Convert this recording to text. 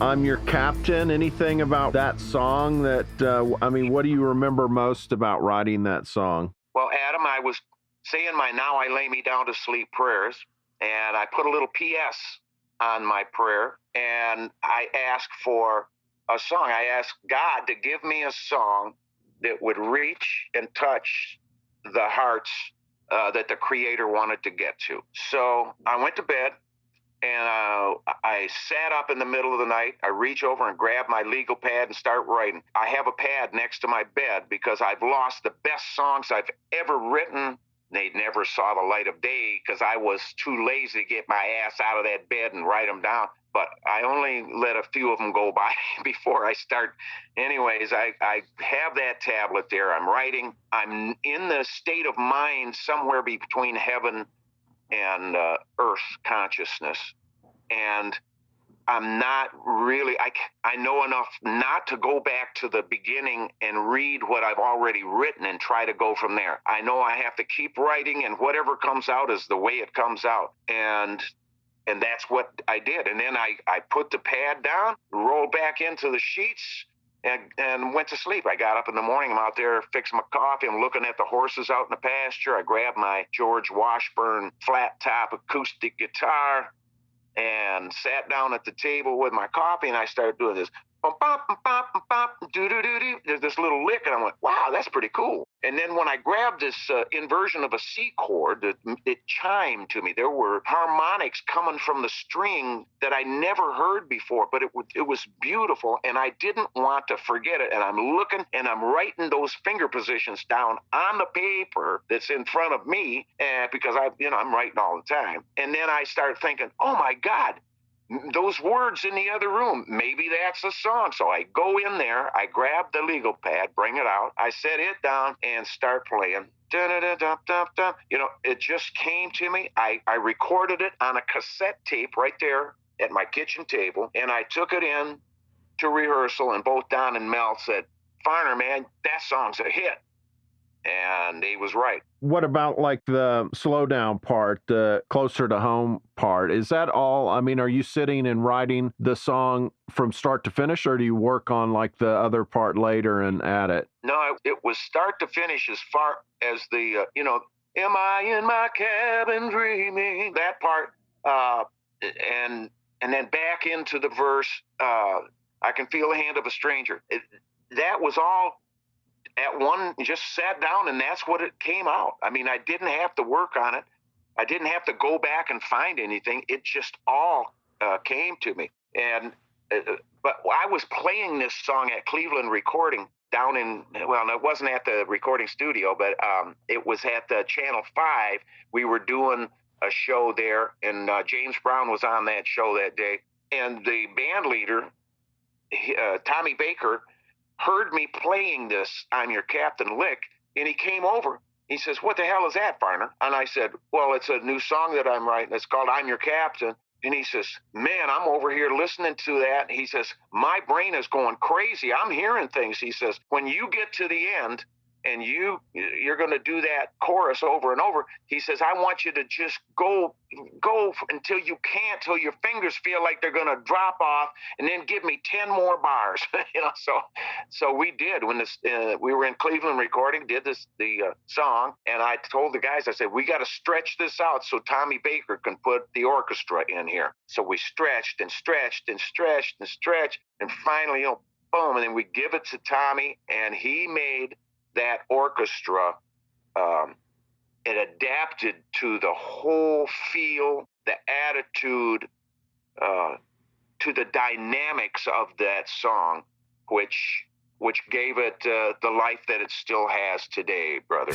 I'm Your Captain. Anything about that song that, what do you remember most about writing that song? Well, Adam, I was saying my Now I Lay Me Down to Sleep prayers, and I put a little P.S. on my prayer, and I asked for a song. I asked God to give me a song that would reach and touch the hearts that the Creator wanted to get to. So I went to bed, and I sat up in the middle of the night. I reach over and grab my legal pad and start writing. I have a pad next to my bed because I've lost the best songs I've ever written. They never saw the light of day because I was too lazy to get my ass out of that bed and write them down. But I only let a few of them go by before I start. Anyways, I have that tablet there. I'm writing. I'm in the state of mind somewhere between heaven and earth consciousness. And I'm not really, I know enough not to go back to the beginning and read what I've already written and try to go from there. I know I have to keep writing, and whatever comes out is the way it comes out. And that's what I did. And then I put the pad down, rolled back into the sheets, and went to sleep. I got up in the morning. I'm out there fixing my coffee. I'm looking at the horses out in the pasture. I grabbed my George Washburn flat top acoustic guitar and sat down at the table with my coffee, and I started doing this. There's this little lick, and I went, wow, that's pretty cool. And then when I grabbed this inversion of a C chord, it chimed to me. There were harmonics coming from the string that I never heard before, but it was beautiful, and I didn't want to forget it. And I'm looking, and I'm writing those finger positions down on the paper that's in front of me, because I'm writing all the time. And then I started thinking, oh my God, those words in the other room, maybe that's a song. So I go in there, I grab the legal pad, bring it out, I set it down and start playing. It just came to me. I recorded it on a cassette tape right there at my kitchen table, and I took it in to rehearsal, and both Don and Mel said, Farner, man, that song's a hit. And he was right. What about like the slow down part, the closer to home part? Is that all? I mean, are you sitting and writing the song from start to finish, or do you work on like the other part later and add it? No, it was start to finish as far as the, am I in my cabin dreaming? That part, and then back into the verse, I can feel the hand of a stranger. That was all at one, just sat down, and that's what it came out. I mean, I didn't have to work on it. I didn't have to go back and find anything. It just all came to me. And but I was playing this song at Cleveland Recording down in, well, it wasn't at the recording studio, but it was at the Channel 5. We were doing a show there, and James Brown was on that show that day. And the band leader, Tommy Baker, heard me playing this I'm Your Captain lick, and he came over. He says, what the hell is that, Farner? And I said, well, it's a new song that I'm writing. It's called I'm Your Captain. And he says, man, I'm over here listening to that. He says, my brain is going crazy. I'm hearing things. He says, when you get to the end and you're going to do that chorus over and over, he says, I want you to just go until you can't, till your fingers feel like they're going to drop off, and then give me 10 more bars. So we did. When we were in Cleveland recording, did the song, and I told the guys, I said, we got to stretch this out so Tommy Baker can put the orchestra in here. So we stretched and stretched and stretched and stretched, and finally, boom, and then we give it to Tommy, and he made that orchestra, it adapted to the whole feel, the attitude, to the dynamics of that song, which gave it the life that it still has today, brother.